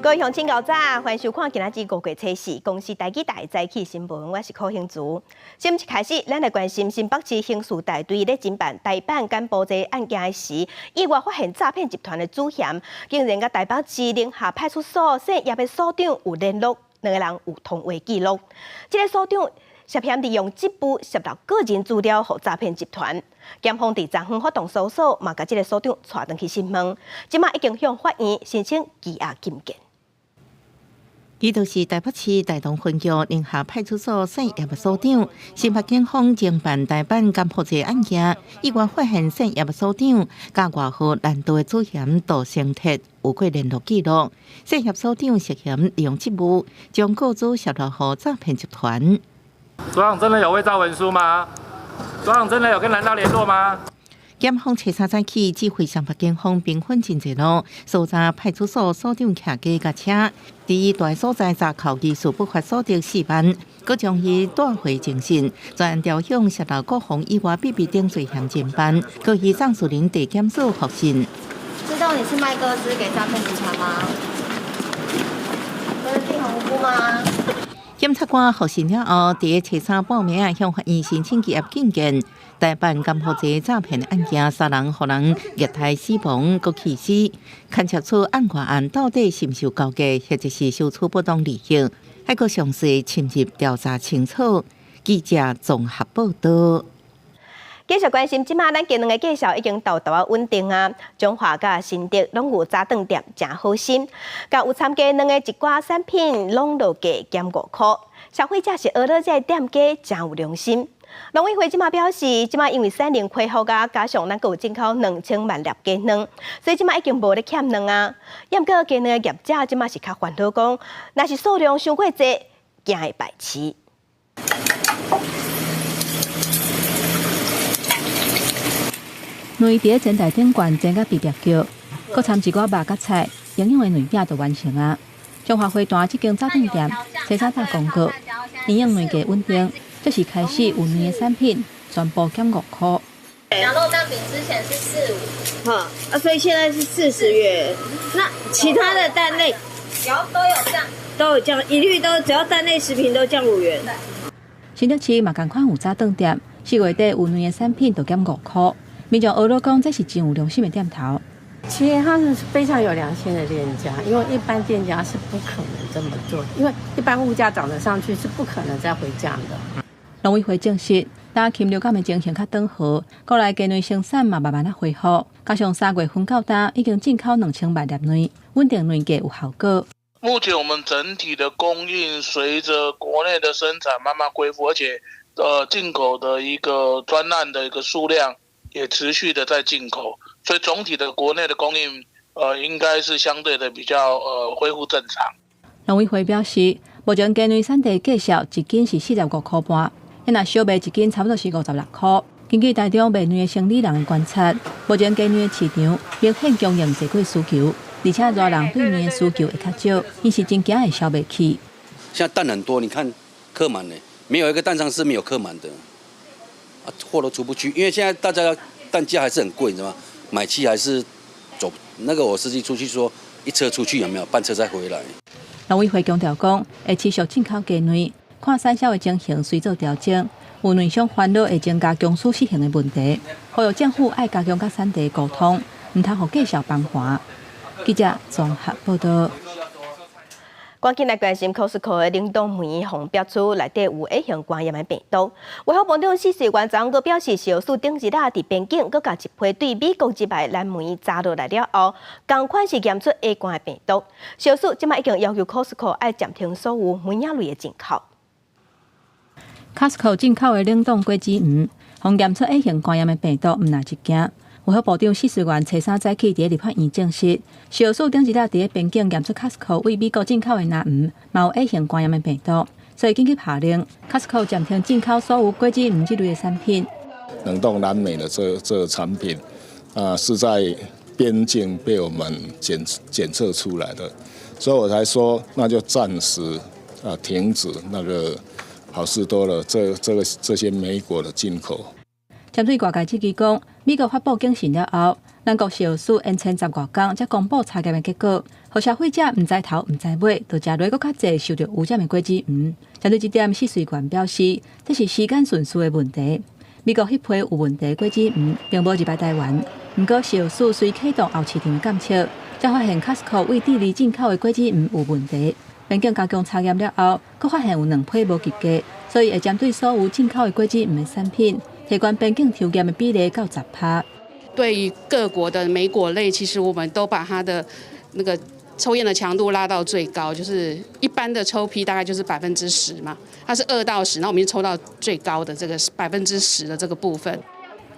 各位乡亲高早，欢迎收看今仔日5月初4公司台记大早起新闻，我是柯兴竹。新闻一开始，咱来关心新北市刑事大队咧侦办台版干部这案件时，意外发现诈骗集团的主嫌竟然甲台北市宁夏派出所姓叶的所长有联络，两个人有通话记录。这个所长涉嫌利用这部泄露个人资料，予诈骗集团。检方伫昨昏发动搜索，嘛，甲这个所长带回去审问，即马已经向法院申请羁押禁见。伊就是台北市大同分局宁夏派出所姓叶的所长。新北警方侦办台版干破这案件，意外发现姓叶的所长甲外号难道的主嫌杜成铁有过联络记录。姓叶所长涉嫌利用职务将个资泄露予诈骗集团。所长真的有伪造文书吗？所长真的有跟蓝道联络吗？检方初3早起指挥新北警方兵分真济路，搜查派出所所长骑机甲车，伫伊住所在闸口技术不法所得4万，佮将伊带回侦讯，专案调向泄露国防以外秘密等罪嫌侦办，佮以上树林地检署复讯。知道你是卖个资给诈骗集团吗？这是地很无辜吗？检察官复讯了后，伫初3报名向法院申请羁押禁见。台办干破这诈骗案件，3人互人虐待死亡，佮气死，勘测出案外案到底是毋是有交易，或者是收取不当利益，还佮详细深入调查清楚。记者综合报道。继续关心，即马咱今两个介绍已经豆豆稳定啊，中华甲新德拢有早顿店真好心，甲有参加两个一挂产品拢落价减5块，消费者是学到这个店家真有良心。农委会即马表示，即马因为产能恢复啊，加上咱有进口2000万粒鸡卵，所以即马已经无咧欠卵啊。也毋过鸡卵的业者即马是较烦恼讲，若是数量伤过济，惊会排斥。卵伫咧前台顶悬蒸甲比别叫，佮掺一寡肉甲菜，营养的卵饼就完成啊。中华花坛即间早顿店，初3打广告，营养卵价稳定。这是开始有卵的产品，全部减5块。羊肉蛋饼之前是4、5，所以现在是40元。那其他的蛋类都有降，都有降，一律都只要蛋类食品都降5元。新竹市嘛同款有早顿店，4月底有卵的产品就减5块。民众学了讲，这是真有良心的店头。其实他是非常有良心的店家，因为一般店家是不可能这么做，因为一般物价涨得上去是不可能再回降的。农委会证实，打禽流感的情形较缓和，国内鸡卵生产嘛慢慢啊恢复，加上3月份到达已经进口2000万粒卵，稳定卵价有效果。目前我们整体的供应随着国内的生产慢慢恢复，而且进口的一个专案的一个数量也持续的在进口，所以总体的国内的供应应该是相对的比较恢复正常。农委会表示，目前鸡卵产地计价一斤是45块半。若小卖一斤差不多是56块。根据台中卖卵的生理人的观察，目前鸡卵的市场明显供应侪过需求，而且热人对卵的需求会较少，因是真惊会消袂起。现在蛋很多，你看客满呢，没有一个蛋商是没有客满的，货都出不去，因为现在大家蛋价还是很贵，你知道吗？买气还是走那个我司机出去说一车出去有没有，半车再回来。农委会强调讲，会持续进口鸡卵。看产销的情形，随做调整。有卵商烦恼会增加供需失衡的问题，呼吁政府爱加强甲产地沟通，唔通互计销崩盘。记者综合报道。赶紧来关心 Costco 的冷冻梅红标出内底有 A 型肝炎的病毒。卫生部长施世元昨个表示，小数顶一日伫边境，佮甲一批对美国之外蓝莓炸落来了后，同款是验出 A 肝的病毒。小数即卖已经要求 Costco 爱暂停所有梅亚类的进口。Costco 进口的冷冻果子鱼，互验出 A 型肝炎的病毒，毋难一件。卫生部长施世元初3早起伫立法院证实，小数顶一日伫边境验出 Costco 为美国进口的蓝鱼，嘛有 A 型肝炎的病毒，所以紧急下令 Costco 暂停进口所有果子鱼这类的产品。冷冻蓝莓的这个产品，是在边境被我们检测出来的，所以我才说那就暂时停止那个好事多了这些美国的进口。针对外界质疑讲，美国发布警讯了后，咱国食药署延前10多天才公布查验的结果，互消费者唔知头唔知尾，就食落更较济受到污染的果子园。针对这点，试水员表示，这是时间顺序的问题。美国迄批有问题的果子园并无入来台湾，不过食药署虽启动后市场的监测，才发现 Costco 为地里进口的果子园有问题。边境加强查验了后，佫发现有2批无及格，所以会针对所有进口的果子园的产品，提高边境抽验的比例到10%。对于各国的莓果类，其实我们都把它的那个抽验的强度拉到最高，就是一般的抽批大概就是10%嘛，它是2到10，那我们就抽到最高的这个10%的这个部分。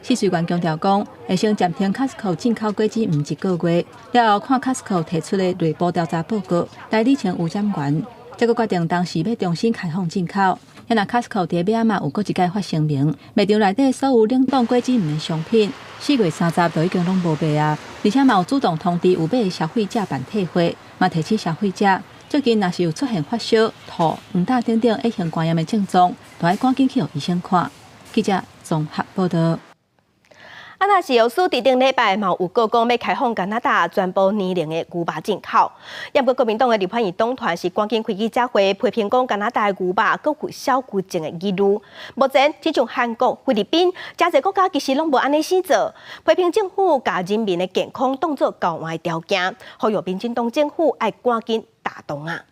试水员强调讲，会先暂停 Costco 进口果子园1个月，了后看 Costco 提出的内部调查报告，来理清污染源，再决定当时要重新开放进口。也若 Costco 伫尾仔嘛有一届发声明，卖场内底所有冷冻果子园的商品，4月30就已经拢无卖啊，而且嘛有主动通知有买的消费者办退货，嘛提醒消费者，最近若是有出现发烧、吐、黄疸等等 A 型肝炎的症状，就要赶紧去医生看。记者综合报道。若是药署伫顶礼拜嘛有告讲要开放加拿大全部年龄的牛肉进口，不过国民党的立法院党团是赶紧开记者会批评讲加拿大的牛肉佫有小牛症的疑虑。目前，亲像韩国、菲律宾真侪国家其实拢无安尼先做，批评政府把人民的健康当作交换条件，呼吁民进党政府要赶紧打动啊！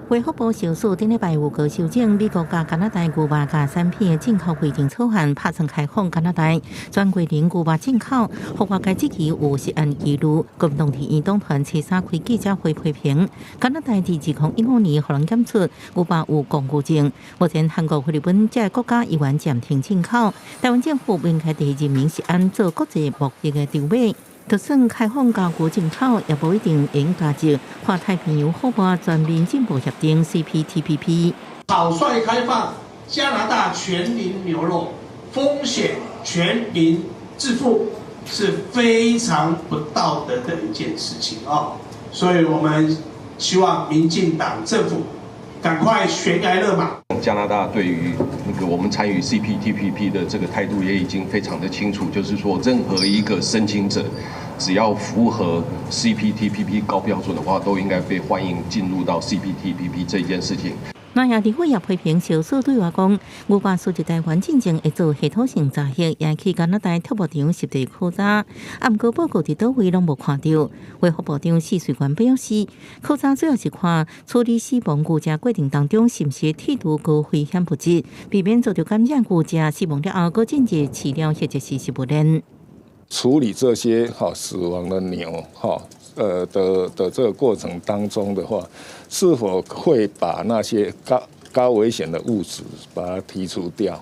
卫福部小署顶礼拜有个修正美国甲加拿大牛肉甲产品的进口规定草案，拍算开放加拿大全规定牛肉进口，互外界质疑有食安疑虑。国民党议员党团初三开记者会批评，加拿大伫2015年互人检出牛肉有狂牛症，目前韩国、菲律宾这国家依然暂停进口。台湾政府应该伫人民食安做国际目的的定位。就算开放加牛进口，也无一定应加入跨太平洋伙伴全面进步协定 CPTPP。草率开放加拿大全龄牛肉，风险全民自负，是非常不道德的一件事情啊！所以我们希望民进党政府赶快悬崖勒马。加拿大对于我们参与 CPTPP 的这个态度也已经非常的清楚，就是说任何一个申请者，只要符合 CPTPP 高标准的话，都应该被欢迎进入到 CPTPP 这件事情。那亚地会也批评小数对外讲，牛肉输入台湾进前会做系统性查核，也去加拿大特务长实地考察，不过报告伫倒位拢无看到。卫福部长试水员表示，考察主要是看处理死亡牛只过程当中是毋是剔除高危险物质，避免遭到感染牛只死亡了后，搁进入饲料或者是食物链。处理这些死亡的牛的这个过程当中的话，是否会把那些高危险的物质把它剔除掉？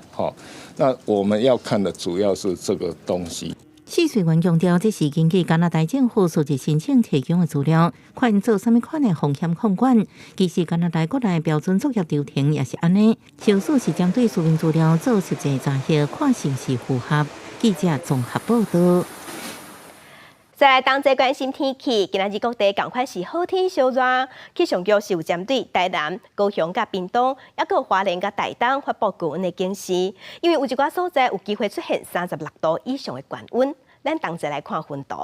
那我们要看的主要是这个东西。试水员强调，这是根据加拿大政府数字申请提供的资料，看做什么款的风险控管。其实加拿大国内标准作业流程也是安尼，小数是针对书面资料做实际查核，看是不是符合。记者综合报道。再来当这关心天气，今仔日各地同款是好天烧热。气象局是有针对台南、高雄、甲屏东，也有花莲、甲台东发布高温的警示，因为有一寡所在有机会出现36度以上的高温。咱同齐来看分图。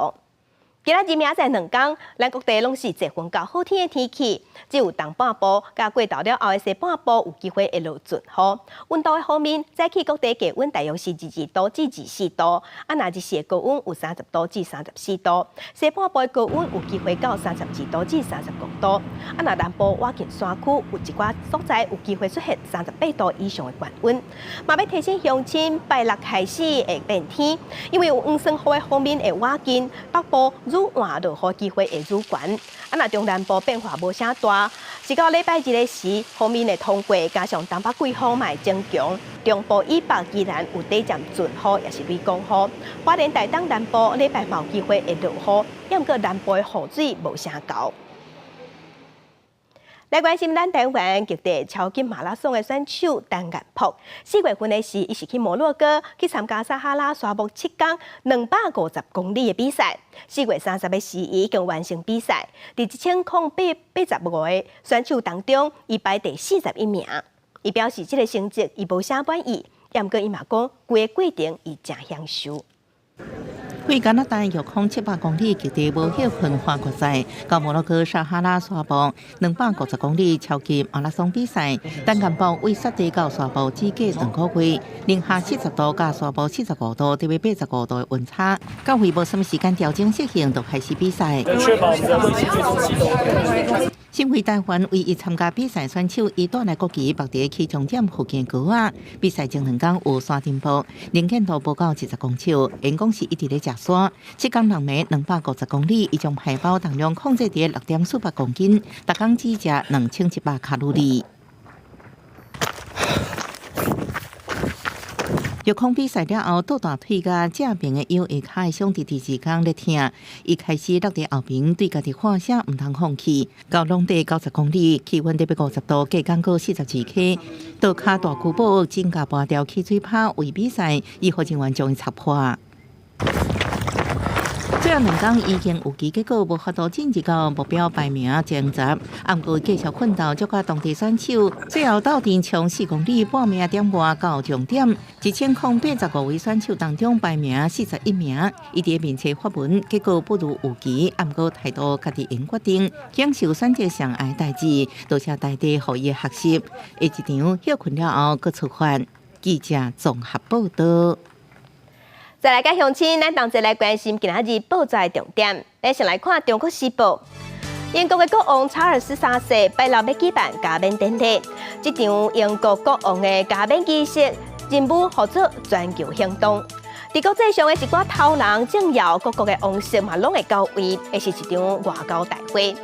今仔日明仔载2天，咱各地拢是侪云到好天的天气，只有东半部甲过到了后的西半部有机会会落阵雨。温度的方面，早起各地低温大约是22度至24度，若日时的高温有30度至34度，西半部的高温有机会到32度至35度。若南部挖近山区有一寡所在有机会出现38度以上的高温。嘛要提醒乡亲，拜六开始会变天，因为有黄霜雨的方面会挖近北部。雨换落雨机会会愈悬，若中南部变化无啥大，是到礼拜日的时，锋面会通过，加上东北季风嘛会增强，中部以北依然有短暂阵雨，也是微降雨。花莲台东南部礼拜嘛有机会会落雨，也毋过南部的雨水无啥高。来关心咱台湾极地超级马拉松的选手陈彦博，4月份的时，伊是去摩洛哥去参加撒哈拉沙漠7天250公里的比赛。4月30日的时，伊已经完成比赛。伫1085个选手当中，伊排第41名。伊表示，这个成绩伊无啥满意，也毋过伊嘛讲，规个过程伊真享受。为加拿大约空700公里极地无叶群花国赛，到摩洛哥撒哈拉沙漠250公里超级马拉松比赛，单干包为设地到沙漠只隔2个月，零下70度加沙漠45度到85度的温差，到会无什么时间调整适应，就开始比赛。确保我们的危机最终启动。新会台湾唯一参加比赛选手，伊带来国旗绑在起终点附近高啊。比赛前2天有山顶坡，能见度不到20公尺，因讲是一直咧食山。7天2夜250公里，伊将排胞重量控制在6.48公斤，逐天只食2100卡路里。越空比赛了后，倒大腿甲正边的腰下骹的伤伫第2天咧疼，伊开始落伫后边，对家己喊声毋通放弃。到拢地90公里，气温得50度，计降到42克。倒骹大巨宝增加半条汽水泡为比赛，医护人员将伊插破。最后2天已经有期结果，无法度晋级到目标排名前10，不过继续奋斗，接甲当地选手，最后斗阵冲4公里半名点外到终点。1085位选手当中排名41名，伊伫面册发文，结果不如预期，不过态度家己应决定，享受选择上爱代志，多谢大地互伊学习。下一场休困了后，搁出发。记者综合报道。再来甲乡亲，咱同齐来关心今仔日报纸重点。咱先来看《中国时报》。英国的国王查尔斯3世拜六要举办加冕典礼，这场英国国王的加冕仪式，任务号做全球行动。在国际上的一寡头人、政要、各国的王室嘛，拢会到位，会是一场外交大会。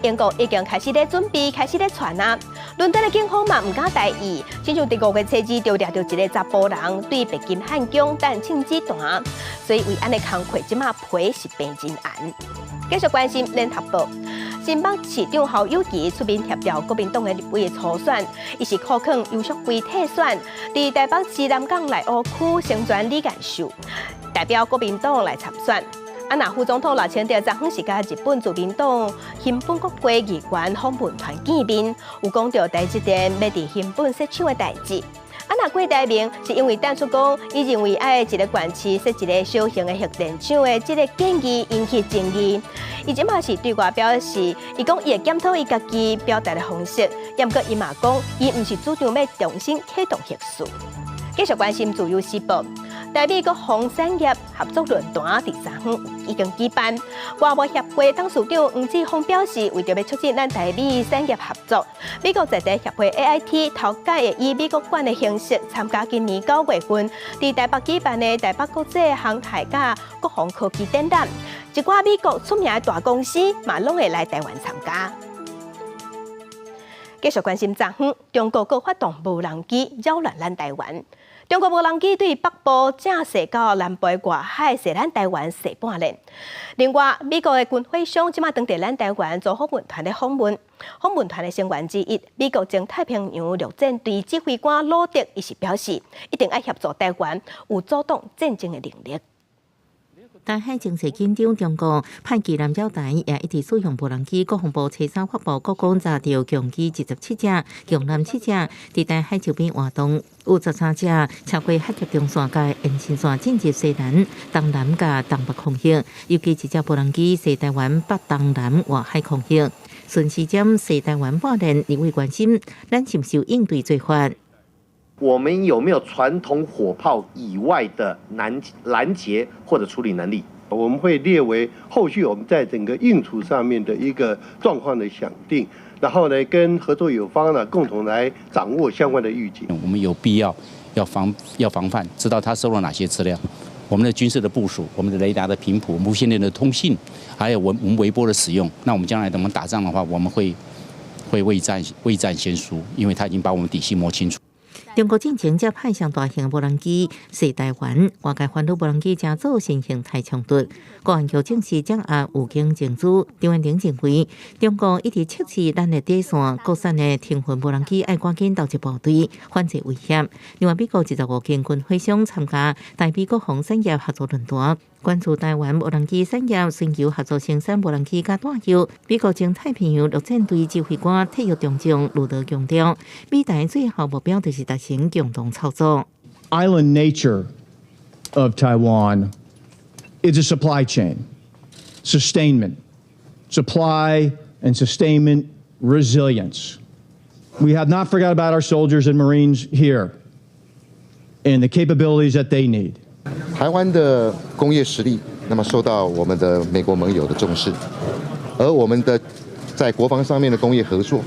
英国已经开始咧准备，开始咧传啊。伦敦的警方嘛唔敢大意，亲像第5月初2就掠到一个查甫人对北京汉宫但枪子弹，所以为安尼工课，即马赔是变真案。继续关心联合报，新北市长侯友宜出面协调国民党的立委的初选，伊是考肯游淑慧退选，伫台北市南港内湖区成全李干秀，代表国民党来参选。那副总统赖清德昨昏是甲日本自民党新本国会议员访问团见面，有讲到台积电要伫新本设厂的代志。那郭台铭是因为弹出讲，伊认为爱一个县市设一个小型的核电厂的这个建议引起争议。伊即马是对外表示，伊讲伊会检讨伊家己表达的方式，也毋过伊嘛讲，伊毋是主张要重新启动核事。继续关心自由时报。台美国防产业合作论坛第3天已经举办，外贸协会董事长黄志峰表示，为着要促进咱台美产业合作，美国在地协会 AIT 头届的以美国馆的形式参加今年9月份伫台北举办的台北国际航太甲国防科技展览，一寡美国出名的大公司嘛拢会来台湾参加。继续关心昨昏，中国国发动无人机扰乱咱台湾。中国无人机对北部正射到南部外海，射咱台湾射半年。另外，美国的军火商即马当地咱台湾做访问团的访问，访问团的成员之一，美国前太平洋陆战队指挥官罗德，伊是表示，一定要协助台湾有阻挡战争的能力。台海情势紧张，中国派机南鸟台也一直使用无人机。国防部初三发布国光查到强机17只，强南7只，伫台海周边活动。有13只超过海峡中线界沿线线进入西南、东南甲东北空域，尤其一只无人机射台湾北东南外海空域，顺时针射台湾半年，令为关心，咱是不是有应对做法？我们有没有传统火炮以外的拦截或者处理能力？我们会列为后续我们在整个应处上面的一个状况的想定，然后呢，跟合作友方呢共同来掌握相关的预警。我们有必要防范，知道他收了哪些资料，我们的军事的部署，我们的雷达的频谱、无线电的通信，还有我们微波的使用。那我们将来等我们打仗的话，我们会未战先输，因为他已经把我们底细摸清楚。中国进前才派上大型无人机射台湾，外界烦恼无人机正造成形态冲突。国安局证实掌握有经证据，张文玲认为中国一直测试咱的底线，国产的停运无人机要赶紧投入部队，反制威胁。另外，美国25间军火商参加台美国防产业合作论坛。关注台湾无人机产业寻求合作生产无人机甲弹药，美国前太平洋陆战队指挥官退役中将鲁德强调，美台最后目标就是达成共同操作。Island nature of Taiwan is a supply chain, sustainment, supply and sustainment resilience. We have not forgot about our soldiers and Marines here and the capabilities that they need. 台湾的工业实力，那么受到我们的美国盟友的重视，而我们的在国防上面的工业合作，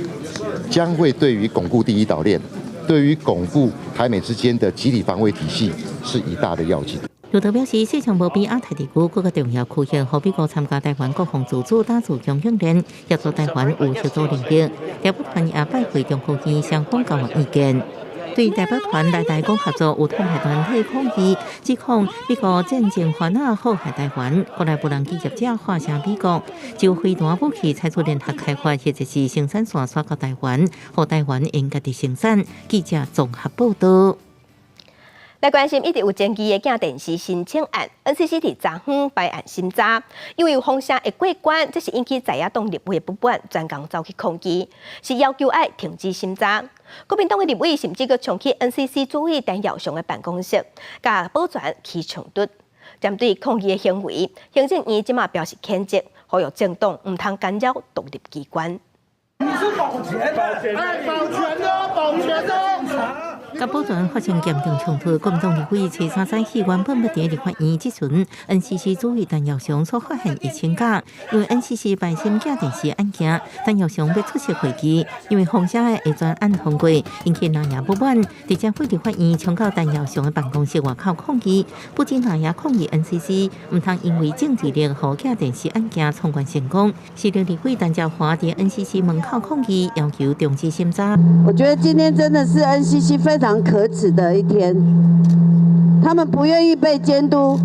将会对于巩固第一岛链，对于巩固台美之间的集体防卫体系是一大的要紧。路德表示，市场无比亚太地区各个重要区域，好比国参加台湾国防自主打造强训练，协助台湾有合作领域。代表团也拜会中国院相关交换意见。对代表团来台港合作有摊牌团体抗议，指控美国战争犯啊祸害台湾，国内不能企业者化声美国，就飞弹武器采取联合开发或者是生产线刷到台湾，和台湾因家己生产。记者综合报道。来关心一直有争议的镜电视申请案 ，NCC 伫昨昏摆案审查，因为有风声会过关，这是引起在野党立委不满，专工走去抗议，是要求要停止审查。国民党的立委甚至阁冲去 NCC 主委陈耀祥的办公室，甲保全起冲突。针对抗议的行为，行政院即马表示谴责，呼吁政党唔通干扰独立机关。你是保全的。甲保全发生严重冲突，国民党立委徐三彩原本不伫立法院即阵 ，NCC 主委陈耀祥所发现已请假，因为 NCC 办审假电视案件，陈耀祥要出席会议，因为风声的下专案通过，引起南野不满，直接会立法院冲到陈耀祥的办公室外口抗议，不仅南野抗议 NCC 唔通因为政治力和假电视案件冲关成功，时任立委陈椒华伫 NCC 门口抗议，要求终止审查。我觉得今天真的是 NCC 非常可耻的一天，他们不愿意被监督，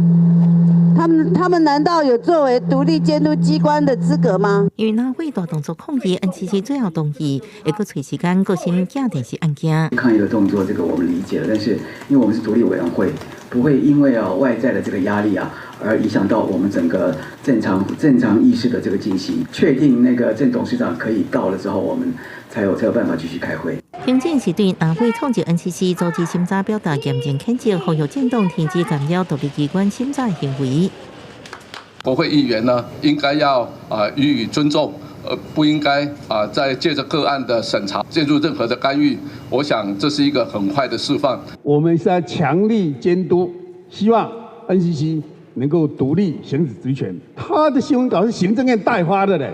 他们难道有作为独立监督机关的资格吗？因为那会大动作抗议 ，NCC 最后同意，会搁找时间搁审假电视案件。抗议的动作，这个我们理解了，但是因为我们是独立委员会，不会因为外在的这个压力而影响到我们整个正常议事的这个进行。确定那个郑董事长可以到了之后，我们才有办法继续开会。行政是对南会创制 NCC 组织审查表达严正谴责，呼吁政党停止干扰独立机关审查行为。国会议员呢，应该要予以尊重，不应该在借着个案的审查介入任何的干预。我想这是一个很坏的示范。我们是在强力监督，希望 NCC 能够独立行使职权。他的新闻稿是行政院代发的嘞，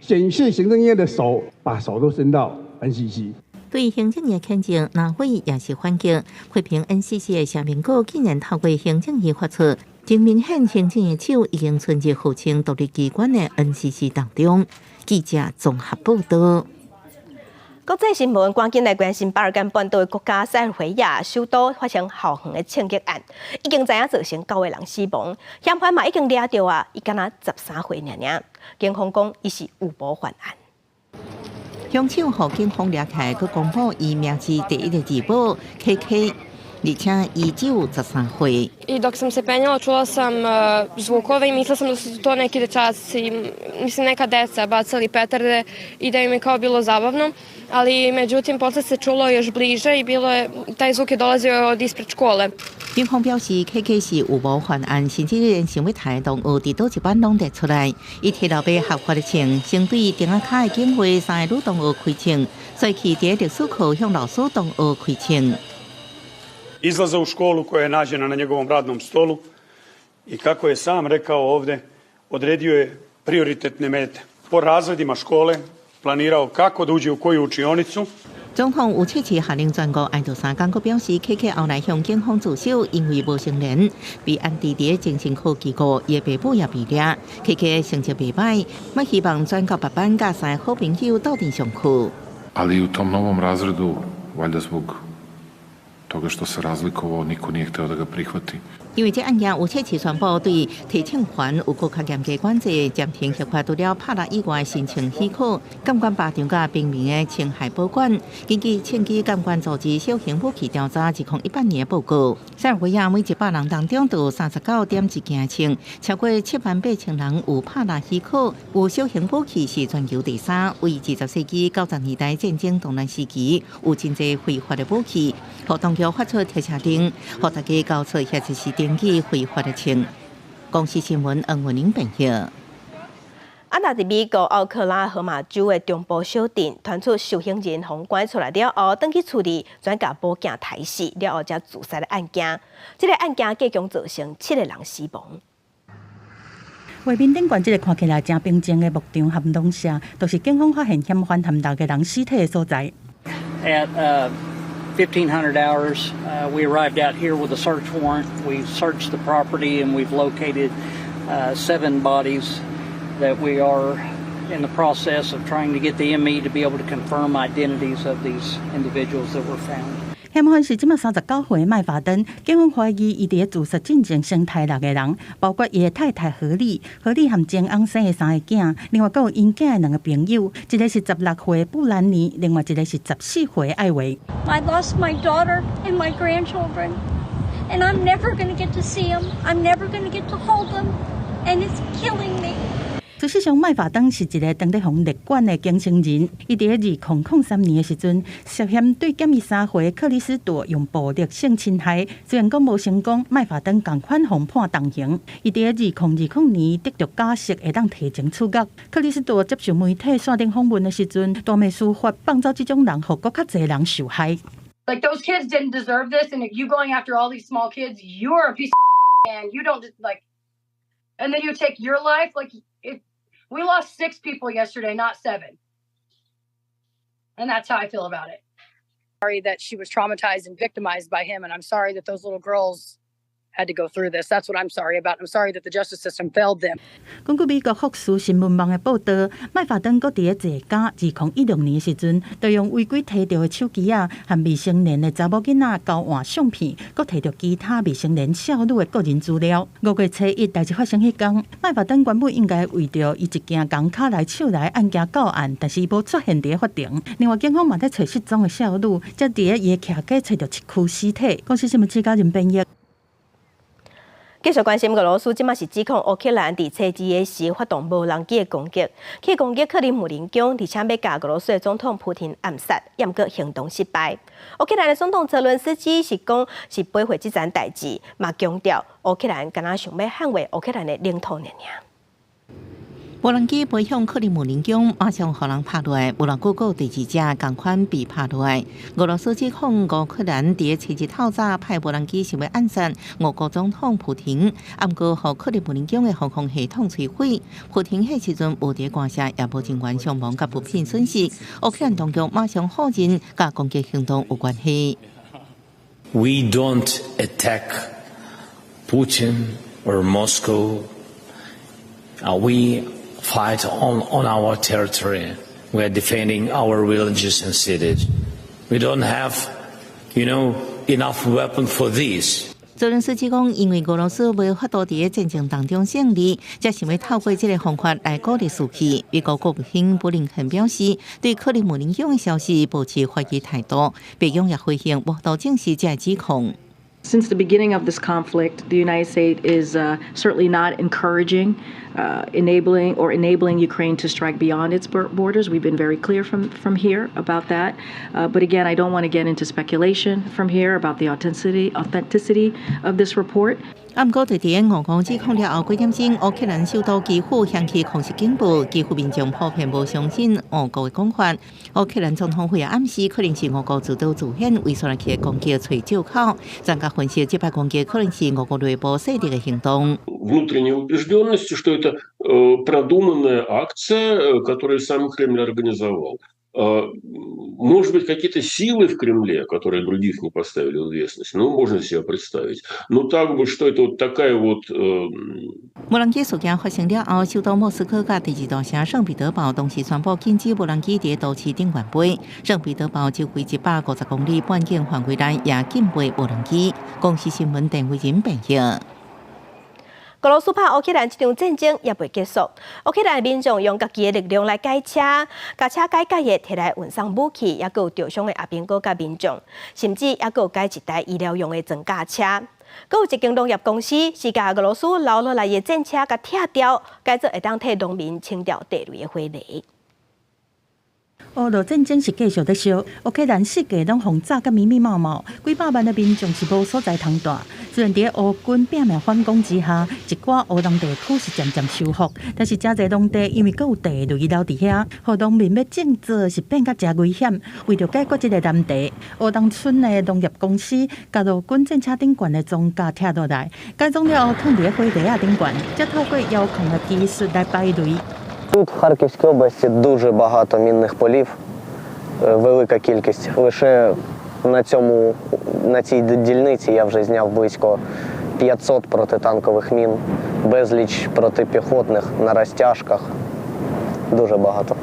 显示行政院的手把手都伸到 NCC。对行政院谴责，南会也是反击，批评 NCC 的声明稿竟然透过行政院发出，真明显行政院手已经存入号称独立机关的 NCC 当中。记者综合报道。国际新闻赶紧来关心巴尔干半岛的国家塞尔维亚首都发生校园的枪击案，已经知影造成9个人死亡，嫌犯嘛已经抓到伊敢若13岁尔。警方讲伊是有谋犯案。凶手互警方抓起来，佮公布伊名字第一个字母 KK， 而且伊只有13岁。I dok sam se penjala čula sam zvukove i mislila sam da su to neki dečaci, mislim neka deca bacali petarde i da im je kao bilo zabavno, ali međutim posle se čulo još bliže i taj zvuk je dolazio od ispred škole. 警方表示 ，KK 是有谋犯案，甚至连想要台动学伫倒一班拢得出来。伊提老爸合法的枪，先对顶下卡的警卫3个女同学开枪，再去伫历史课向老师同学开枪。Izlaza u školu koja je nađena na njegovom radnom stolu i kako je sam rekao ovde, odredio je prioritetne mete. Po razredima škole planirao kako da uđe u koju učionicu. 总统有切实下令全国爱杜三港，佮表示 KK 后来向警方自首，因为无成年，被安置伫精神科机构，伊爸母也被抓。KK 成绩袂歹，要希望转到别班，甲3个好朋友斗阵上课。Ali u tom novom razredu, valjda zbog toga što se razlikovao, niko nije hteo da ga prihvati. 因为这案件有切实宣布对提请权有更较严格管制，暂停合法除了拍拉以外申请许可，监管靶场甲平民的侵害保管。根据前期监管组织小型武器调查2018年的报告，塞尔维亚每100人当中就有39.1件枪，超过78000人有拍拉许可，有小型武器是全球第3，为20世纪90年代战争动乱时期有真侪非法的武器，互当局发出特赦令，互大家交出或者是登记非法的枪。公司新闻黄文玲报道。那伫美国奥克拉荷马州的中部小镇传出受刑人被赶出来了后，返去厝里转甲宝镜抬死了后才自杀的案件。这个案件计共造成7个人死亡。画面顶悬这个看起来真平静的牧场含农舍，就是警方发现嫌犯含6个人尸体的所在。At 1500 hours, we arrived out here with a search warrant. We've searched the property and we've located 7 bodies that we are in the process of trying to get the ME to be able to confirm identities of these individuals that were found. 嫌犯是今麦39岁的麦法登，警方怀疑伊伫咧自杀进前先杀6个人，包括伊的太太何丽含前翁生的3个囝，另外还有因囝的2个朋友，一个是16岁的布兰妮，另外一个是14岁的艾维。I lost my daughter and my grandchildren, and I'm never going to get to see them. I'm never going to get to hold them, and it's killing me. 事实上，麦法登是一个当地方列管的经纪人。伊伫2003年的时阵，涉嫌对减23岁克里斯朵用暴力性侵害，虽然讲无成功，麦法登共款被判重刑。伊伫2020年得到假释，会当提前出狱。克里斯朵接受媒体线顶访问的时阵，大骂司法放走这种人，互更较侪人受害。Like those kids didn't deserve this, and if you going after all these small kids, you're a piece of and you don't like, and then you take your life like. We lost 6 people yesterday, not 7. And that's how I feel about it. Sorry that she was traumatized and victimized by him, and I'm sorry that those little girls had to go through this. That's what I'm sorry about. I'm sorry that the justice system failed them. 根据美国福斯新闻网的报道，麦法登搁伫咧坐监2016年的时阵，就用违规摕到的手机啊，和未成年的查某囡仔交换相片，搁摕到其他未成年少女的个人资料。5月初1，代志发生迄天，麦法登原本应该为着伊一件公卡来手来案件告案，但是伊无出现伫法庭。另外，警方嘛在找失踪的少女，才伫咧伊的徛家找到1具尸体。公司新闻记者任编译。继续关心俄罗斯，即马是指控乌克兰伫初2的时发动无人机的攻击，去攻击克里姆林宫，而且要甲俄罗斯的总统普廷暗杀，也毋过行动失败。乌克兰的总统泽伦斯基是讲是背回即件代志，嘛强调乌克兰敢若想要捍卫乌克兰的领土尔。无人机飞向克里姆林宫，马上互人拍落来。无人过第2只同款被拍落来。俄罗斯指控乌克兰伫初1透早派无人机想要暗杀俄国总统普廷，毋过互克里姆林宫的防空系统摧毁。普廷迄时阵无伫观察，也无尽管伤亡甲物品损失。乌克兰当局马上否认甲攻击行动有关系。We don't attack Putin or Moscow. We fight on our territory. We are defending our villages and cities. We don't have, enough weapons for this. 泽伦斯基讲，因为俄罗斯未法度伫战争当中胜利，才想要透过这个方法来鼓励士气。美国国务卿布林肯表示，对克里姆林宫的消息保持怀疑态度，北约也回应无道证实这指控。Since the beginning of this conflict, the United States is certainly not encouraging, enabling Ukraine to strike beyond its borders. We've been very clear from here about that. But again, I don't want to get into speculation from here about the authenticity of this report. 毋过，在伫俄国指控了后几点钟，乌克兰首都基辅响起空袭警报，基辅民众普遍无相信俄国的讲法。乌克兰总统府也暗示，可能是俄国自导自演，为所来去攻击找借口。专家分析，这摆攻击可能是俄国内部势力的行动。Внутренней убежденности, что это продуманная акция, которую сам Кремль организовал. Может быть, какие-то силы в Кремле, которые других не поставили в известность, можно себе представить. Но так бы, что это вот такая вот... 无人机事件发生了后，首都莫斯科甲第2大城圣彼得堡同时宣布禁止无人机伫都市顶悬飞。圣彼得堡周围150公里半径范围内也禁飞无人机。公司新闻陈慧仁报道。俄罗斯拍乌克兰这场战争也未结束，乌克兰民众用家己的力量来改车，甲车改的摕来运送武器，也有受伤的阿兵哥甲民众，甚至也有改一台医疗用的装甲车。阁有一间农业公司是甲俄罗斯留落来的战车甲拆掉，改做会当替农民清掉地雷的火力。俄罗战争是继续在烧，乌克兰四界拢轰炸甲密密麻麻，几百万的民众是无所在通大。虽然伫乌军拼命反攻之下，一寡乌东地区是渐渐收复，但是真侪农地因为阁有地累留伫遐，互农民要种植是变甲真危险。为着解决这个难题，乌东村的农业公司甲乌军战车顶悬的装甲拆落来，改装了后放伫火地仔顶悬，再透过遥控的技术来排雷。 Тут в Харківській області дуже багато мінних полів, велика кількість. Лише на цій дільниці я вже зняв близько 500 протитанкових мін, безліч протипіхотних на розтяжках. Дуже багато.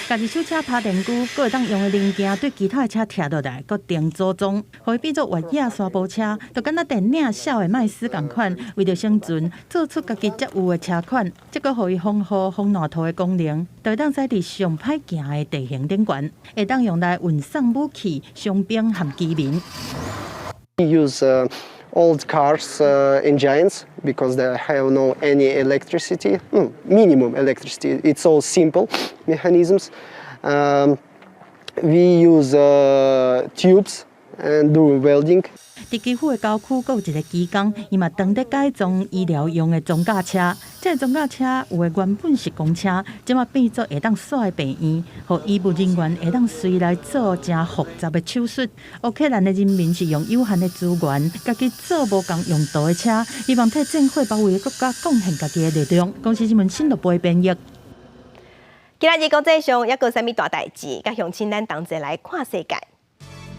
家己手车拍电锯，阁会当用的零件对其他的车拆落来，阁定组装，互伊变作越野沙包车，就敢若电影小的麦斯共款，为着生存，做出家己才有的车款，再阁互伊防雨、防烂土的功能，就会当驶伫上歹行的地形顶悬，会当用来运送武器、伤兵和居民。Use old cars engines because they have no any electricity, minimum electricity. It's all simple mechanisms. We use tubes and do welding. 伫基辅的郊区，阁有一个机工，伊嘛当在改装医疗用的装甲车。这个装甲车有的原本是公车，即马变做会当耍的病院，互医务人员会当随来做真复杂的手术。乌克兰的人民是用有限的资源，家己做无共用途的车，希望替战火保卫的国家贡献家己的力量。公司新闻新乐杯编译。今日国际上抑有啥物大代志？甲乡亲咱同齐来看世界。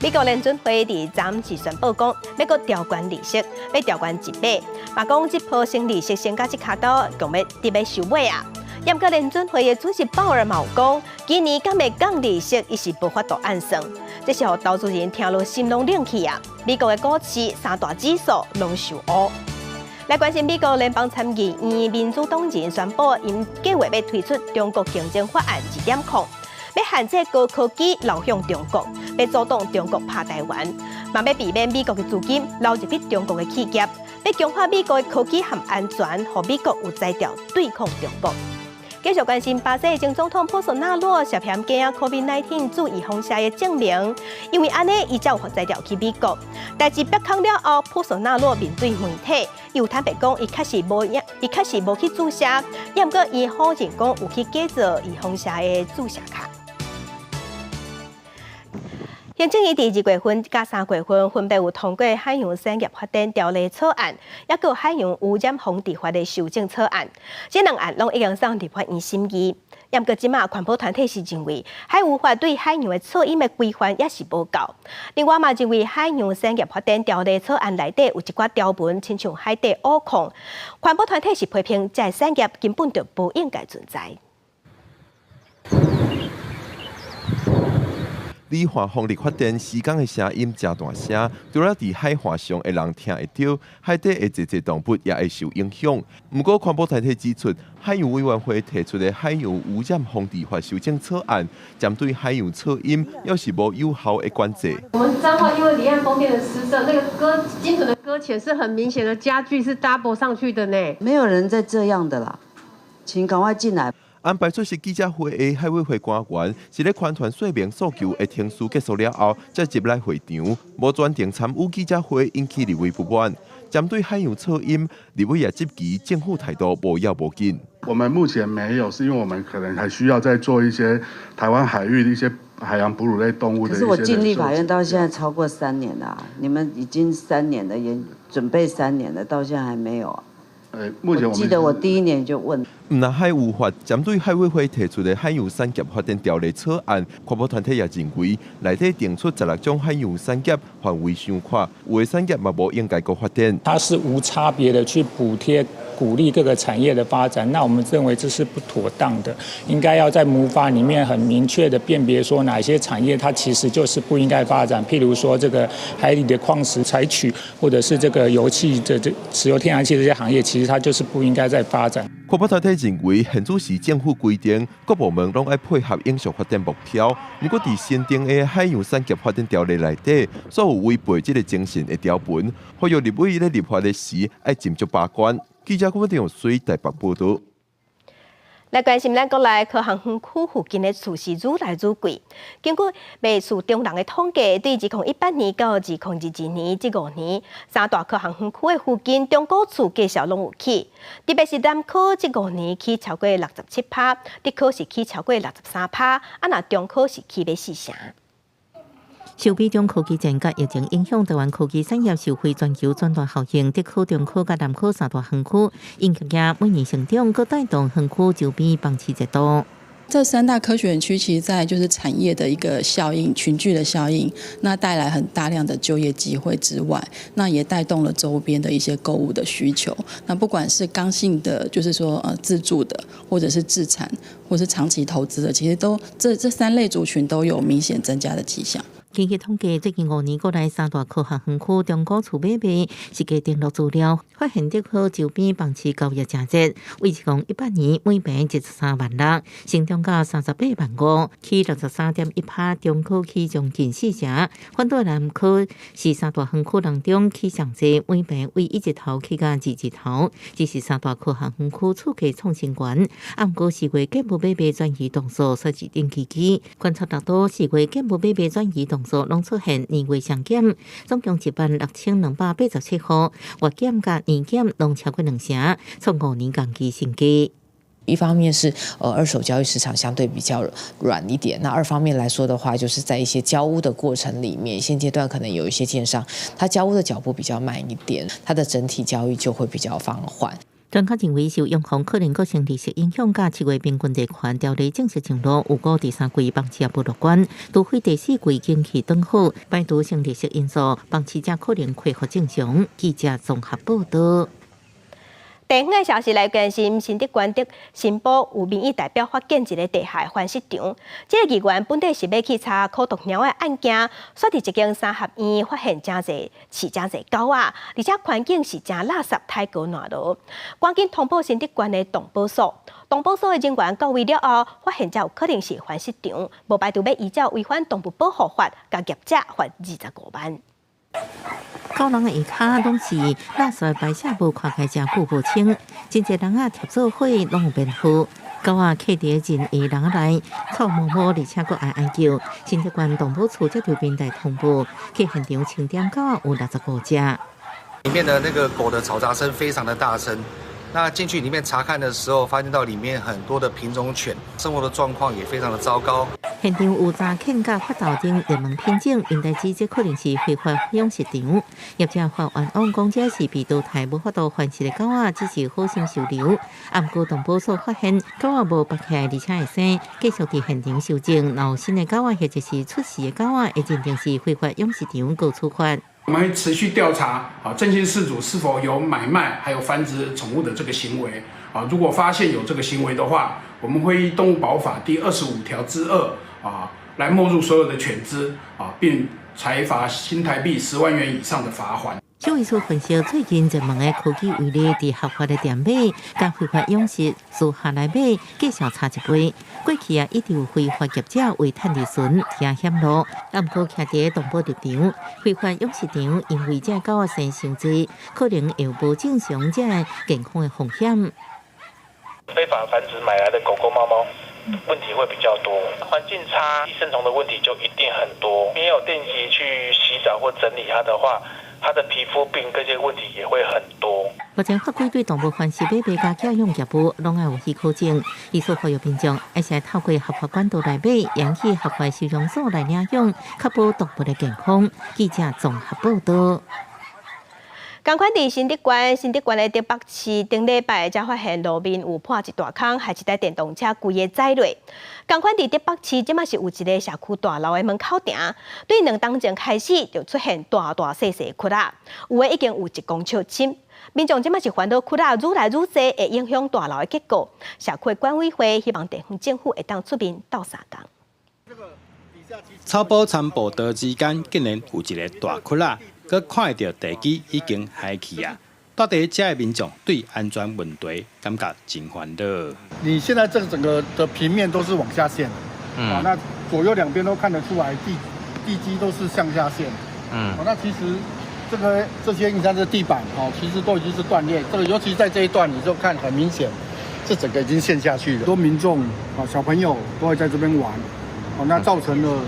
美国联准会伫昨时宣布讲，美国调悬利息，要调悬1倍，嘛讲这波升利息升到这卡刀，共要收尾啊。也毋过联准会的主席鲍尔嘛有讲，今年敢会降利息，伊是无法度按算，这是互投资人听落心拢冷气啊。美国的股市三大指数拢受乌。来关心美国联邦参议院民主党人宣布，因计划要推出中国竞争法案2.0。要限制高科技流向中国，要阻挡中国拍台湾，嘛要避免美国的资金流入去中国的企业，要强化美国的科技和安全，让美国有材料对抗中国。继续关心巴西前总统波索纳罗涉嫌假 COVID-19 注意封城的证明，因为安尼伊才有材料去美国。代志曝光了后，波索纳罗面对媒体，又坦白讲伊确实无去注射，也毋过伊否认讲有去假造伊封城的注射卡。行政院第2月份甲3月份分别有通过海洋产业发展条例草案，也有海洋污染防治法的修正草案。这2案拢已经送立法院审议。也毋过，即马环保团体是认为海污法对海洋的噪音的规范也是无够。另外嘛，认为海洋产业发展条例草案内底有一寡条文，亲像海底污矿。环保团体是批评这产业根本就不应该存在。离岸风力发电时间的声音真大声，除了伫海岸上的人听会到，海底的侪动物也会受影响。不过，环保团体指出，海洋委员会提出的海洋污染防治法修正草案，针对海洋噪音要是无有效的管制。我们彰化因为离岸风电的施设，那个精准的搁浅是很明显的，家具是 double 上去的呢。没有人在这样的啦，请赶快进来。安排出席记者会的海委会官员是咧宣传说明诉求的程序结束了后，才入来会场，无专程参与记者会，引起立委不满。针对海洋噪音，立委也质疑政府态度无要无紧。我们目前没有，是因为我们可能还需要再做一些台湾海域的一些海洋哺乳类动物的一些。可是我进立法院到现在超过3年了啊，你们已经3年了，也准备3年了，到现在还没有啊。目前我记得我第1年就问。那海污法针对海委会提出的海洋产业发展条例草案，环保团体也认为，内底定出16种海洋产业范围伤宽，有的产业嘛无应该搁发展。它是无差别的去补贴、鼓励各个产业的发展，那我们认为这是不妥当的，应该要在母法里面很明确的辨别说哪些产业它其实就是不应该发展，譬如说这个海里的矿石采取，或者是这个油气的石油天然气这些行业，其实它就是不应该再发展。环保团体认为，现主是政府规定，各部门拢要配合永续发展目标。不过，伫新定的海洋产业发展条例内底，所有违背这个精神的条文，呼吁立委咧立法的时，要斟酌把关。记者郭文定随台北报道。来关心咱国内科航园区附近的厝是愈来愈贵。根据卫戍中人的统计，对2018年到2022年这5年，三大科航园区的附近中古厝价格拢有起，特别是南区这5年起超过67%，北区是起超过63%，若中区是起要4成。受比中科技战甲疫情影响，台湾科技产业受惠全球转大效应，北区、中区甲南区三大园区，因业每年成长，佮带动园区周边房市热度。这三大科学园区其实在就是产业的一个效应、群聚的效应，那带来很大量的就业机会之外，那也带动了周边的一些购物的需求。那不管是刚性的，就是说自住的，或者是自产，或是长期投资的，其实都这三类族群都有明显增加的迹象。根据统计，最近5年国内三大科学园区中古厝买卖实价登录资料，发现北区周边房市交易正热，为2018年每平13万6，成长到38万5，起63.1%，中区起将近4成，反倒南区是三大园区当中起上济，每平为1字头起到2字头，只是三大科学园区厝价创新高。按过4月建物买卖转移动作设置定期，观察大多4月建物买卖转移动作拢出现年月上减，总共16287户，月减甲年减拢超过2成，创5年同期新低。一方面是二手交易市场相对比较软一点，那二方面来说的话，就是在一些交屋的过程里面，现阶段可能有一些建商，他交屋的脚步比较慢一点，他的整体交易就会比较放缓。专家认为，受央行可能造成利息影响，甲7月平均贷款条例正式上路，有估第3季房市也不乐观，除非第4季经济转好，排除性利息因素，房市才可能恢复正常。记者综合报道。地方的消息来关心，新竹县新埔有民意代表发现一个地下翻尸场。这个议员本地是要去查苦毒猫的案件，煞伫一间三合院发现真侪狗仔，而且环境是真垃圾，太过烂落。赶紧通报新竹县的动保所，动保所的人员到位了后，发现这有可能是翻尸场，无排除要依照违反动物保护法，甲业者罚25万。狗人的下骹拢是垃圾排泄物，看起来真久无清，真侪人啊贴做伙拢有面糊。狗仔徛伫人下人内，臭摸摸，而且佫爱叫。新竹县动保处接到民代通报，去现场清点狗仔有65只。里面的那个狗的嘈杂声非常的大声。那进去里面查看的时候，发现到里面很多的品种犬，生活的状况也非常的糟糕。现场有查犬甲发豆等热门品种，因代指这可能是非法养殖场。业者法院案讲这是被盗胎无法度繁殖的狗仔，只是好心收留。不过动保所发现狗仔无拔起来，而且会生，继续伫现场收证。若有新的狗仔或者是出事的狗仔，会认定是非法养殖场，告处罚。我们会持续调查正信事主是否有买卖还有繁殖宠物的这个行为如果发现有这个行为的话，我们会依动物保法第25条之2来没入所有的犬只并裁罚新台币10万元以上的罚款。消委处分析，最近热门的科技为例，伫合法的店买，甲非法养殖租下来买，价钱差一倍。过去一直有非法业者为趁利润听险路，不过徛伫动保立场、非法养殖场，因为这狗仔生伤济，可能有无正常这健康的风险。非法繁殖买来的狗狗、猫猫，问题会比较多，环境差、寄生虫的问题就一定很多。没有定期去洗澡或整理它的话，它的皮肤病这些问题也会很多。目前法规对动物繁殖买卖甲教养业务拢要有许可证，伊所呼吁民众，而且透过合法管道来买，引起合法收容所来领养，确保动物的健康。记者综合报道。同款伫新竹县的竹北市，顶礼拜才发现路面有破一大坑，害一台电动车规个载落。同款伫竹北市，即马是有一个社区大楼的门口埕，对2当前开始就出现大细窟仔，有的已经有1公尺深。民众即马是烦恼窟仔愈来愈多，会影响大楼的结构。社区管委会希望地方政府会当出面斗相共。草埔参步道之间竟然有一个大窟仔。佮看到地基已经海去啊！到底遮的民众对安全问题感觉真烦恼。你现在这个整个的平面都是往下陷，那左右两边都看得出来地基都是向下陷，那其实这些你看这地板其实都已经是断裂，这个尤其在这一段你就看很明显，这整个已经陷下去了，很多民众啊小朋友都会在这边玩，那造成了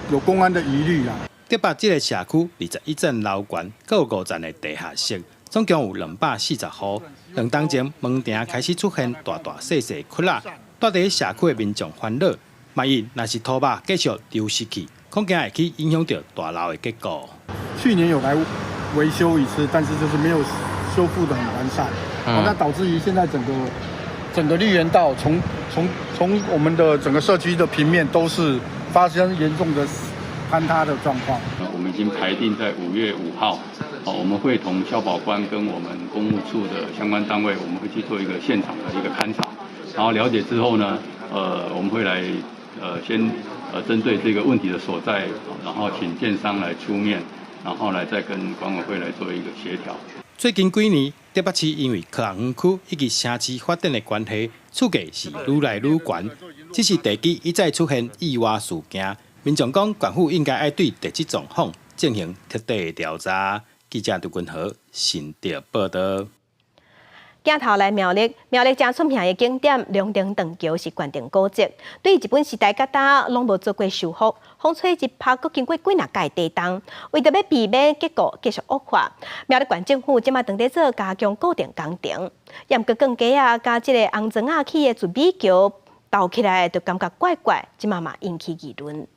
有公安的疑虑啊。台北这个社区21层楼悬，各有5层的地下室，总共有240户。2当前门埕开始出现大大细细窟窿，住在社区的民众烦恼，万一若是土瓦继续丢失去，恐惊会去影响到大楼的结构。去年有来维修一次，但是就是没有修复的很完善，那导致于现在整个绿园道从我们的整个社区的平面都是发生严重的坍塌的状况。我们已经排定在5月5号，我们会同消保官跟我们公务处的相关单位，我们会去做一个现场的一个勘查，然后了解之后呢，我们会来先针对这个问题的所在，然后请建商来出面，然后来再跟管委会来做一个协调。最近几年，台北市因为科学园区以及城市发展的关系，厝价是愈来愈悬。只是地基一再出现意外事件，民众讲政府应该要对地质状况进行彻底的调查。记者杜君豪新竹报道。镜头来苗栗正出名的景点龙亭长桥是关键古迹，对日本时代到今拢无做过修复，风吹一拍，阁经过几若届地动，为着要避免结果继续恶化，苗栗县政府即马正在做加强固定工程，也毋过更加加即个红砖起的自美桥倒起来，就感觉怪怪，即马嘛引起议论。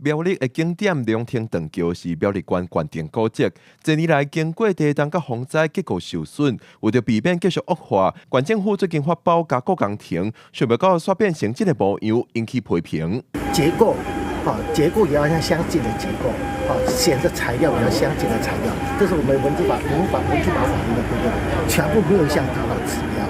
苗栗的景点龙亭长桥是苗栗县关键古迹，多年来经过地动甲风灾结构受损，为着避免继续恶化，县政府最近发包加固工程，想不到煞变成这个模样，引起批评。结构，结构也要像相近的结构，选择材料也要相近的材料，这是我们文资保法里的规定，全部没有像达到指标。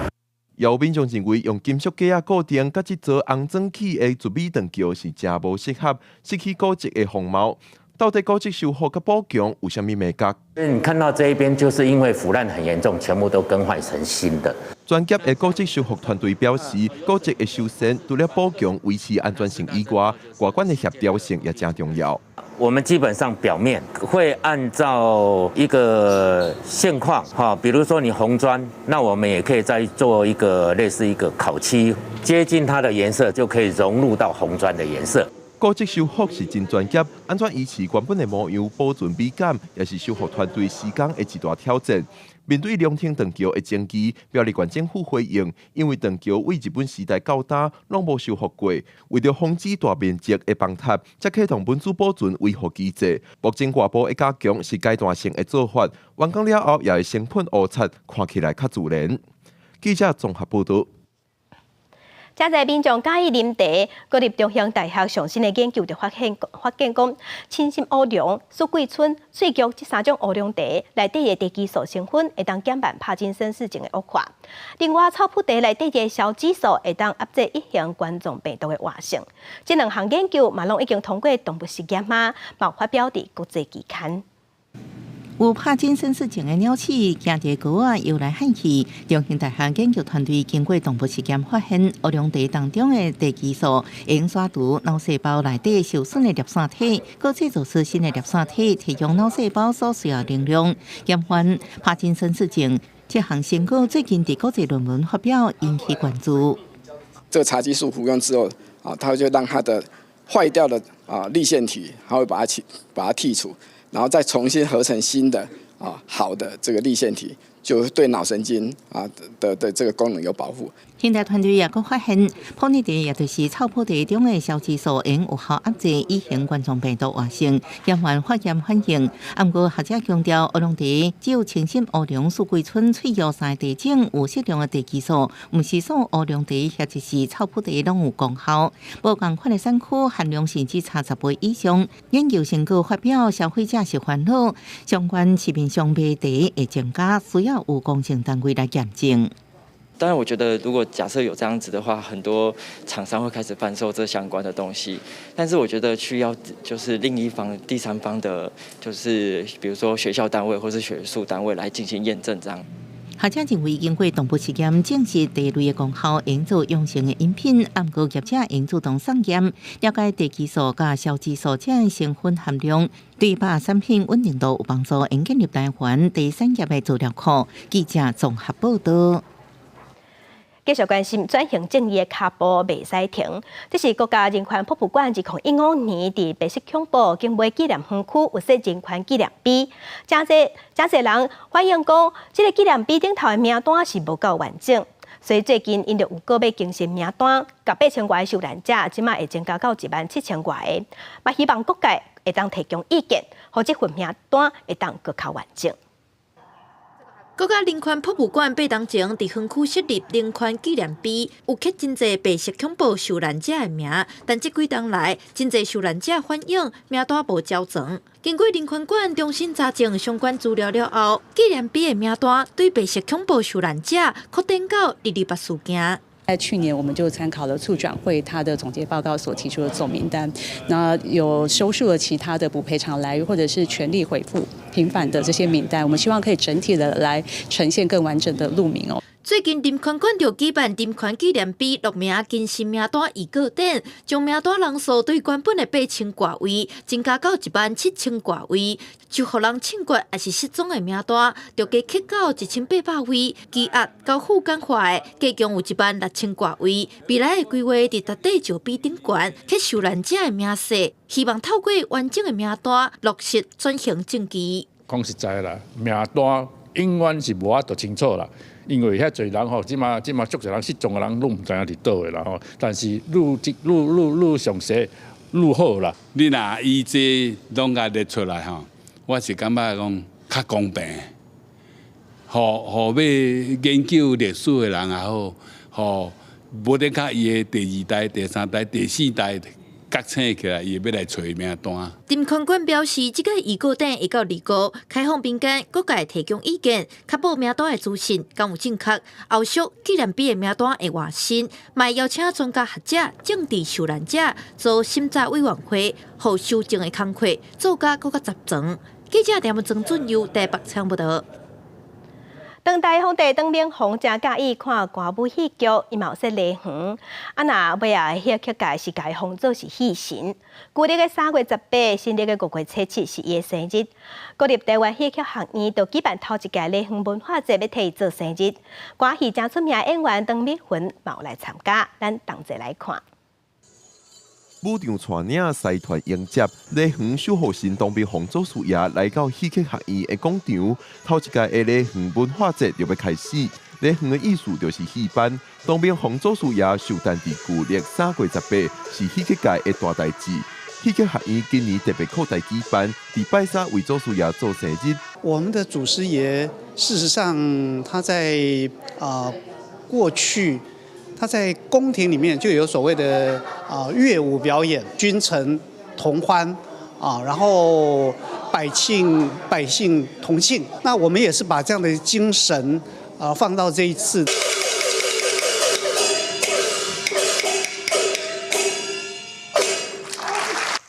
有民众认为用金属架固定甲这座红砖起的自美长桥是真无适合，失去古迹的风貌。到底古迹修复甲补强有啥物美角？你看到这一边，就是因为腐烂很严重，全部都更换成新的。专业的古迹修复团队表示，古迹的修缮除了补强维持安全性以外，外观的协调性也真重要。我们基本上表面会按照一个现况，比如说你红砖，那我们也可以再做一个类似一个烤漆，接近它的颜色，就可以融入到红砖的颜色。古迹修复是真专业，安怎维持原本的模样，保存美感，也是修复团队施工的一大挑战。面对龙亭长桥的争议，苗栗县政府回应，因为长桥为日本时代较大，拢无修复过，为了防止大面积的崩塌，才启动文资保存维护机制。目前外部的加强是阶段性的做法，完工了后也会成品污擦，看起来较自然。记者综合报道。真侪民众介意啉茶，国立中乡大学上新的研究就发现讲，清心乌龙、苏桂春、水菊这3种乌龙茶内底的茶基素成分会当减慢帕金森氏症的恶化。另外，草普茶内底的消激素会当压制一型冠状病毒的活性。这2项研究嘛，拢已经通过动物实验嘛，嘛发表伫国际期刊。有帕金森氏症的鸟鼠行地沟游来喊去，中兴大学研究团队经过动物实验发现，乌龙茶当中的茶基素会刷除脑细胞内底受损的粒线体，搁制造出新的粒线体，提供脑细胞所需要能量，延缓帕金森氏症。这项成果最近在国际论文发表，引起关注。这个茶激素服用之后，它就让它的坏掉的粒线体，它会把它剔除。然后再重新合成新的好的这个粒线体，就对脑神经的这个功能有保护。现代团队也佫发现，普洱茶也就是草普茶中的消激素，因有效压制乙型冠状病毒活性，延缓发炎反应。不过学者强调，乌龙茶只有清心乌龙、苏桂春、翠玉3个茶种有适量的茶基素，唔是所有乌龙茶或者是草普茶拢有功效。无共款的产区含量甚至差10倍以上。研究成果发表，消费者是烦恼，相关市面上卖茶会增加，需要有公正单位来验证。当然，我觉得如果假设有这样子的话，很多厂商会开始贩售这相关的东西。但是我觉得需要就是另一方、第三方的，就是比如说学校单位或是学术单位来进行验证这样。学者认为，经过动物实验证实茶类的功效，营造用性的饮品。不过业者应主动送验，了解茶基素和消激素这的成分含量，对把产品稳定度有帮助。应建立台湾第3业的资料库。记者综合报道。继续关心转型正义的脚步袂使停。这是国家人权保护馆2015年伫白色恐怖警卫纪念园区有设人权纪念碑，真侪人反映讲，这个纪念碑顶头的名单是无够完整，所以最近因就有个要更新名单，甲8,000外受难者，即马会增加到17000外个，嘛希望各界会当提供意见，互这份名单会当更较完整。国家人权保护馆8年前伫园区设立人权纪念碑，有刻真侪白色恐怖受难者的名，但这几年来，真侪受难者反映名单无交存。经过人权馆重新查证相关资料了后，纪念碑的名单对白色恐怖受难者扩展到228事件。在去年，我们就参考了促转会他的总结报告所提出的总名单，那有收束了其他的补赔偿来源或者是权利回复平反的这些名单，我们希望可以整体的来呈现更完整的路名哦。最近人权馆就举办人权纪念碑录名更新名单预告展，将名单人数对原本的8,000挂位增加到17000挂位，就互人庆过也是失踪的名单，就加刻到1800位，羁押到副监化的加共有16000挂位。未来的规划伫达底石碑顶悬刻受难者的名册，希望透过完整的名单落实转型正义。讲实在啦，名单永远是无法度清楚啦。因为遐侪人吼，即马足侪人失踪的人，拢毋知影伫倒诶啦吼。但是愈详细愈好啦。你若伊这拢甲列出来吼，我是感觉讲较公平，互要研究历史的人也好，互无得较伊的第2代、第3代、第4代。觉醒起来，伊要来找名单。人权馆表示，这个预告展会到2月开放民间各界提供意见，确保名单的资讯敢有正确。后续纪念碑的名单会换新，嘛邀请专家学者、政治受难者做审查委员会，互修正的工作做甲更加集中。记者陈文曾准由台北采访报道。当台风地当面风正介意看歌舞戏剧，伊嘛有说礼园。若尾啊，戏剧界是家封做是戏神。旧历的3月18，新历的5月初7是伊的生日。国立台湾戏剧学院就举办头一届礼园文化节，要替伊做生日。歌戏真出名的演员邓美云嘛有来参加，咱同齐来看。武场带领师团迎接礼园守护神当兵洪祖师爷来到戏剧学院的广场，头一届的礼园文化节就要开始。礼园的意思就是戏班，当兵洪祖师爷寿诞伫旧历3月18，是戏剧界的大代志。戏剧学院今年特别扩大举办，伫拜3为祖师爷做生日。我们的祖师爷，事实上他在过去。他在宫廷里面就有所谓的乐舞表演，君臣同欢然后百姓同庆。那我们也是把这样的精神放到这一次。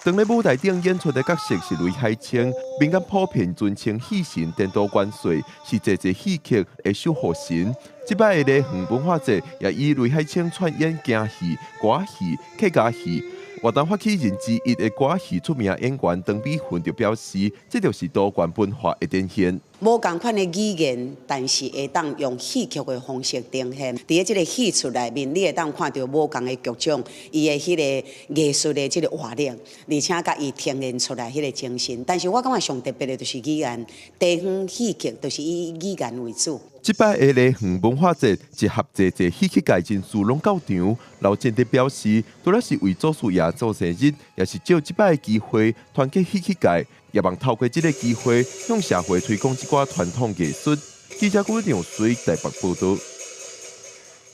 当咧舞台顶演出的角色是雷海清，民间普遍尊称戏神颠倒元帅，是这戏剧的守护神。这摆的礼园文化节也以雷海清串演京戏、歌戏、客家戏。活动发起人之一的歌戏出名演员邓美云就表示，这就是多元文化的展现。无共款的语言，但是会当用戏剧的方式呈现。伫咧这个戏出内面，你会当看到无共的剧种，伊的迄个艺术的这个活力，而且甲伊呈现出来迄个精神。但是我感觉上特别的就是语言，地方戏剧都是以语言为主。这摆的礼园文化节集合济戏剧界人士拢到场，老建德表示，除了是为祖师爷做生日，也是借这摆的机会团结戏剧界，也望透过这个机会向社会推广这寡传统艺术。记者郭良随台北报道。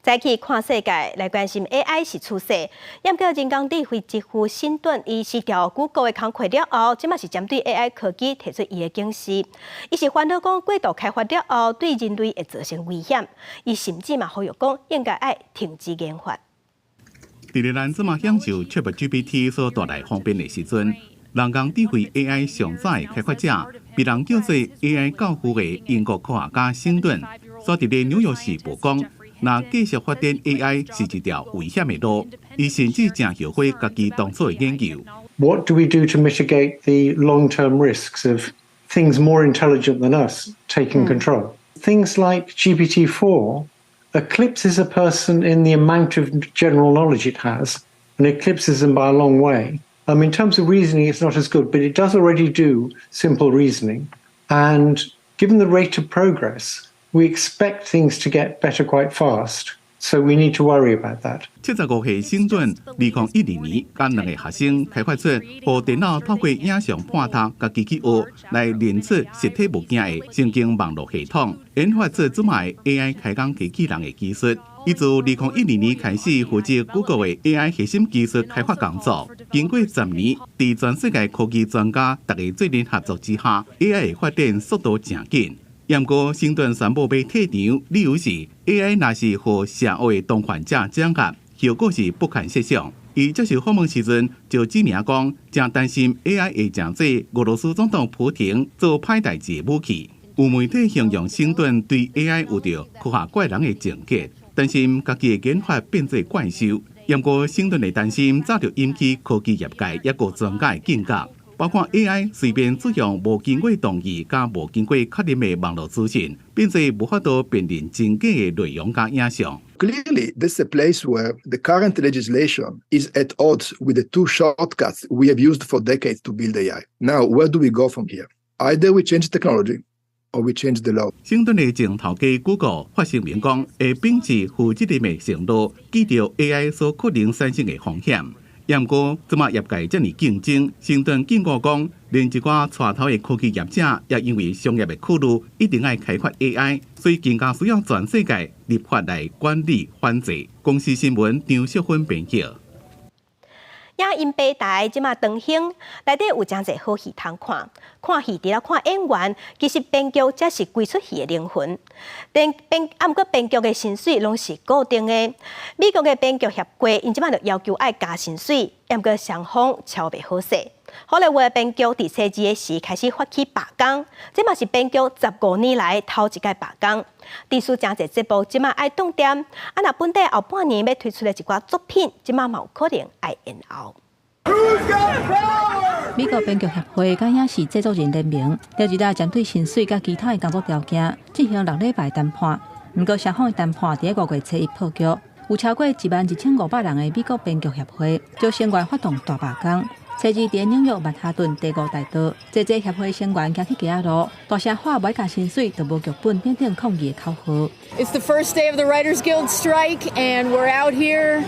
再去看世界，来关心 AI 是趋势。研究人工智慧之父辛顿，伊辞掉 Google 的工课了后，即嘛是针对 AI 科技提出伊的警示。伊是烦恼讲过度开发了后，对人类会造成危险。伊甚至嘛呼吁讲，应该爱停止研发。伫咧咱这么享受 ChatGPT 所带来方便的时阵，人工智慧 AI 上早的开发者，被人叫做 AI 教父的英国科学家辛顿，所伫咧纽约市曝光。若继续发展 AI 是一条危险的路，伊甚至正后悔家己当初的研究。What do we do to mitigate the long-term risks of things more intelligent than us taking control? Things like GPT-4 eclipses a person in the amount of general knowledge it has, and eclipses them by a long way. In terms of reasoning, it's not as good, but it does already do simple reasoning. And given the rate of progress, we expect things to get better quite fast. So we need to worry about that. 75岁省顿2012年，跟2个学生开发出，让电脑透过影像判读甲机器学来练出实体物件的神经网络系统，研发出这卖 AI 开讲机器人的技术。伊自2012年开始负责 Google 的 AI 核心技术开发工作。经过10年，在全世界科技专家大家做联合作之下 ，AI 的发展速度正紧。不过，省顿宣布要退场，理由是 AI 若是和社会的同患者整合，效果是不堪设想。伊接受访问时阵就指明讲，正担心 AI 会成做俄罗斯总统普京做歹代志的武器。有媒体形容省顿对 AI 有着科学怪人的情结，担心家己的研发变做怪兽。不过，省顿会担心早就引起科技业界一个专家的警觉。包括 AI 随便使用无经过同意加无经过确认的网络资讯，并且无法度辨认真假的内容加影像。Clearly, this is a place where the current legislation is at odds with the two shortcuts we have used for decades to build AI. Now, where do we go from here? Either we change technology, or we change the law. 省顿的前头家 Google 发声明讲，会秉持负责任的承诺，记住 AI 所可能产生的风险。不过，这么业界这么竞争，省顿警告讲，连一寡带头的科技业者也因为商业的考虑，一定要开发 AI， 所以更加需要全世界立法来管理反制。公司新闻张淑芬编辑。影音平台即马长兴，内底有真侪好戏通看。看戏除了看演员，其实编剧才是规出戏的灵魂。不过编剧的薪水拢是固定的。美国的编剧协会因即马就要求爱加薪水，不过双方超袂好势。好莱坞的编剧伫初二的时开始发起罢工，这嘛是编剧15年来头一届罢工。历史真侪节目即马爱冻点，若本地后半年要推出的一寡作品，即马嘛有可能爱延后。美国编剧协会甲影视制作人联盟，了一来针对薪水甲其他的工作条件进行6礼拜谈判。不过，双方的谈判伫5月初1破局，有超过11500人的美国编剧协会就成员发动大罢工。初二伫纽约曼哈顿第5大道，这协会成员行去街仔路，大声喊袂加薪水，就无剧本等等抗议的口号。It's the first day of the Writers Guild strike, and we're out here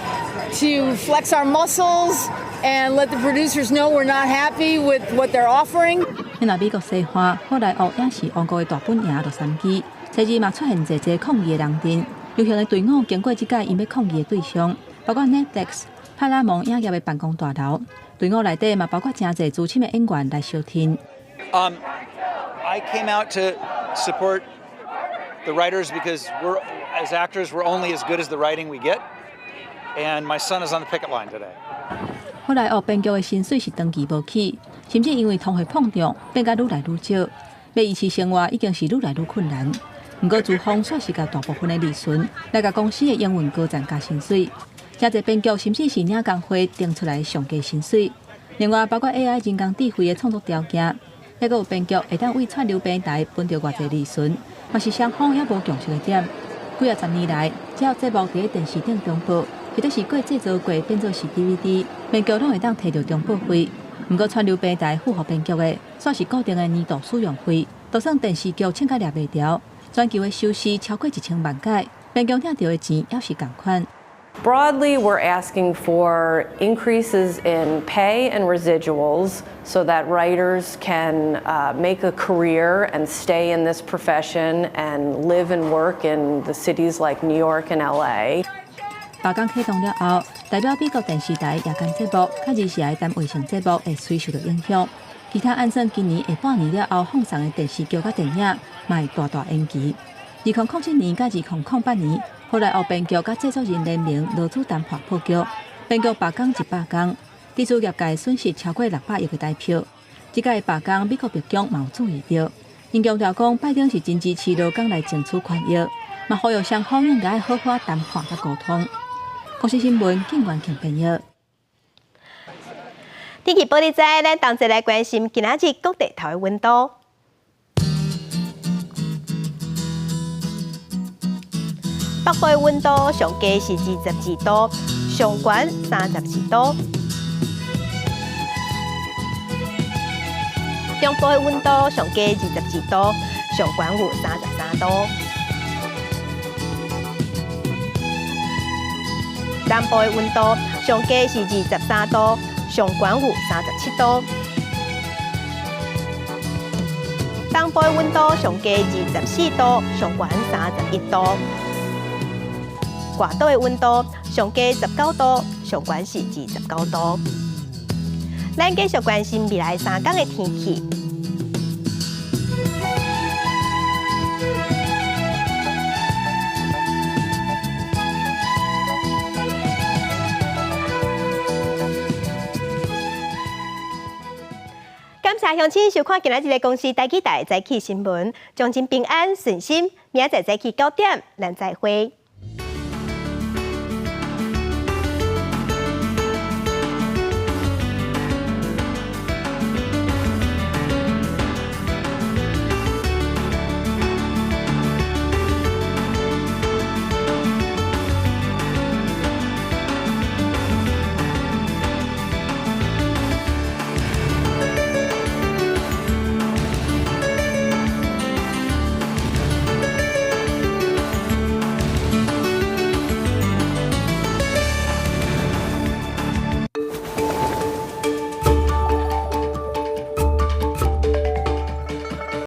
to flex our muscles and let the producers know we're not happy with what they're offering. 因为美国西化，后来学影视王国的大本营就3支，初二嘛出现侪抗议的人阵，游行的队伍经过即届因要抗议的对象，包括 Netflix、派拉蒙影业的办公大楼。队伍内底嘛包括真侪资深的演员来收听。I came out to support the writers because as actors, we're only as good as the writing we get. And my son is on the picket line today. 后来学编剧的薪水是长期无起，甚至因为通货膨胀变甲愈来愈少，要维持生活已经是愈来愈困难。不过资方却是甲大部分的利润来甲公司的营运高涨加薪水。真侪编剧甚至是领工会定出来上加薪水，另外包括 AI 人工智慧的创作条件，还佫有编剧会当为串流平台分到偌济利润，嘛是双方也无共识的点。几10年来，只要节目伫电视顶中播，或者是过制作过变做是 DVD， 编剧拢会当摕到中播费。不过串流平台符合编剧的，算是固定的年度使用费，就算电视剧请甲掠袂掉，全球的收视超过1000万介，编剧领到的钱也是同款。Broadly, we're asking for increases in pay and residuals so that writers can make a career and stay in this profession and live and work in the cities like New York and LA. 罢工启动了后，代表美国电视台夜间节目、较日时的单卫星节目会随受到影响。其他按算今年下半年了后放送的电视剧甲电影，嘛会大延期。2007年甲2008年。后来，学编剧甲制作人联盟劳资谈判破局，编剧罢工100天，地主业界损失超过600亿的台票。这届罢工，美国白宫嘛有注意到，因强调讲拜登是真支持劳工来争取权益，嘛呼吁双方应该好好谈判甲沟通。国际新闻景元庆编译。天气报你知，咱同齐来关心今仔日各地头的温度。北部温度上低是22度，上悬32度。中部的温度上低22度，上悬有33度。南部的温度上低是23度，上悬有37度。东部的温度上低24度，上悬31度。外岛的温度上低19度，上悬是29度。咱继续关心未来3天的天气。感谢乡亲收看今仔日的公司台记台早起新闻，将真平安顺心，明仔载早起9点，咱再会。